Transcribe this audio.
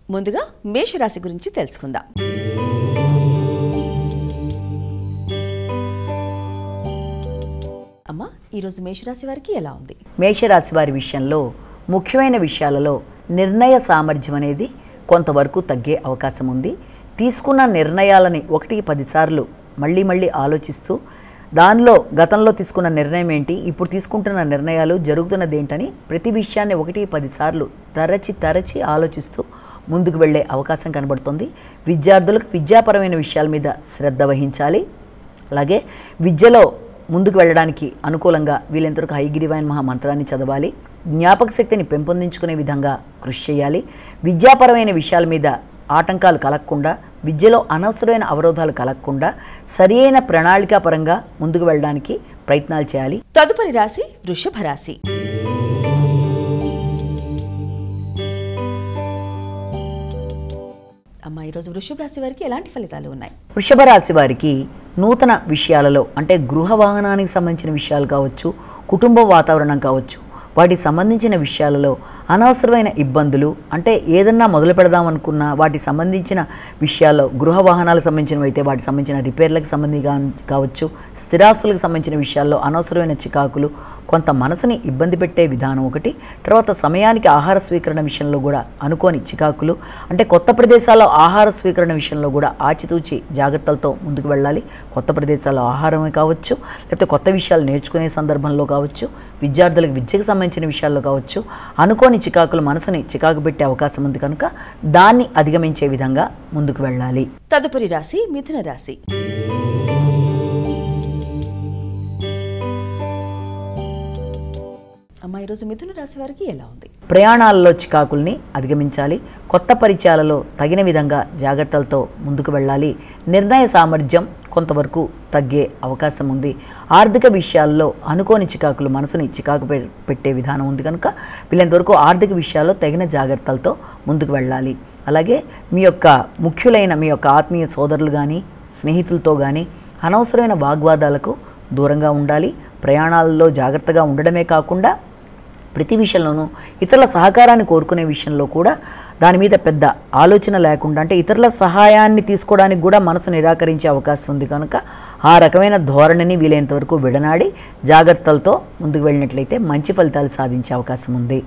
ముందుగా మేషరాశి గురించి తెలుసుకుందాం. అమ్మా, ఈరోజు మేషరాశి వారికి ఎలా ఉంది? మేషరాశి వారి విషయంలో ముఖ్యమైన విషయాలలో నిర్ణయ సామర్థ్యం అనేది కొంతవరకు తగ్గే అవకాశం ఉంది. తీసుకున్న నిర్ణయాలని 1-10 సార్లు మళ్ళీ ఆలోచిస్తూ దానిలో గతంలో తీసుకున్న నిర్ణయం ఏంటి, ఇప్పుడు తీసుకుంటున్న నిర్ణయాలు జరుగుతున్నది ఏంటని ప్రతి విషయాన్ని 1-10 సార్లు తరచి ఆలోచిస్తూ ముందుకు వెళ్ళే అవకాశం కనబడుతుంది. విద్యార్థులకు విద్యాపరమైన విషయాల మీద శ్రద్ధ వహించాలి. అలాగే విద్యలో ముందుకు వెళ్ళడానికి అనుకూలంగా వీలెంతవరకు హయగ్రీవాయన మహామంత్రాన్ని చదవాలి. జ్ఞాపక శక్తిని పెంపొందించుకునే విధంగా కృషి చేయాలి. విద్యాపరమైన విషయాల మీద ఆటంకాలు కలగకుండా, విద్యలో అనవసరమైన అవరోధాలు కలగకుండా సరియైన ప్రణాళికాపరంగా ముందుకు వెళ్ళడానికి ప్రయత్నాలు చేయాలి. తదుపరి రాశి వృషభ రాశి. అమ్మా, ఈరోజు వృషభ రాశి వారికి ఎలాంటి ఫలితాలు ఉన్నాయి? వృషభ రాశి వారికి నూతన విషయాలలో అంటే గృహ వాహనానికి సంబంధించిన విషయాలు కావచ్చు, కుటుంబ వాతావరణం కావచ్చు, వాటికి సంబంధించిన విషయాలలో అనవసరమైన ఇబ్బందులు అంటే ఏదన్నా మొదలు పెడదాం అనుకున్నా వాటికి సంబంధించిన విషయాల్లో గృహ వాహనాలకు సంబంధించినవి అయితే వాటికి సంబంధించిన రిపేర్లకు సంబంధించి కావచ్చు, స్థిరాస్తులకు సంబంధించిన విషయాల్లో అనవసరమైన చికాకులు, కొంత మనసుని ఇబ్బంది పెట్టే విధానం ఒకటి. తర్వాత సమయానికి ఆహార స్వీకరణ విషయంలో కూడా అనుకోని చికాకులు, అంటే కొత్త ప్రదేశాల్లో ఆహార స్వీకరణ విషయంలో కూడా ఆచితూచి జాగ్రత్తలతో ముందుకు వెళ్ళాలి. కొత్త ప్రదేశాల్లో ఆహారమే కావచ్చు, లేకపోతే కొత్త విషయాలు నేర్చుకునే సందర్భంలో కావచ్చు, విద్యార్థులకు విద్యకు సంబంధించిన విషయాల్లో కావచ్చు, అనుకోని చికాకులు మనసుని చికాకు పెట్టే అవకాశం ఉంది కనుక దాన్ని అధిగమించే విధంగా ముందుకు వెళ్ళాలి. తదుపరి రాశి మిథున రాశి. అమ్మా, ఈరోజు మిథున రాశి వారికి ఎలా ఉంది? ప్రయాణాలలో చికాకుల్ని అధిగమించాలి. కొత్త పరిచయాలలో తగిన విధంగా జాగ్రత్తలతో ముందుకు వెళ్ళాలి. నిర్ణయ సామర్థ్యం కొంతవరకు తగ్గే అవకాశం ఉంది. ఆర్థిక విషయాల్లో అనుకోని చికాకులు మనసుని చికాకు పెట్టే విధానం ఉంది కనుక వీళ్ళంతవరకు ఆర్థిక విషయాల్లో తగిన జాగ్రత్తలతో ముందుకు వెళ్ళాలి. అలాగే మీ యొక్క ముఖ్యులైన మీ యొక్క ఆత్మీయ సోదరులు కానీ స్నేహితులతో కానీ అనవసరమైన వాగ్వాదాలకు దూరంగా ఉండాలి. ప్రయాణాలలో జాగ్రత్తగా ఉండడమే కాకుండా ప్రతి విషయంలోనూ ఇతరుల సహకారాన్ని కోరుకునే విషయంలో కూడా దాని మీద పెద్ద ఆలోచన లేకుండా, అంటే ఇతరుల సహాయాన్ని తీసుకోవడానికి కూడా మనసు నిరాకరించే అవకాశం ఉంది కనుక ఆ రకమైన ధోరణిని వీలైనంతవరకు విడనాడి జాగ్రత్తలతో ముందుకు వెళ్ళినట్లయితే మంచి ఫలితాలు సాధించే అవకాశం ఉంది.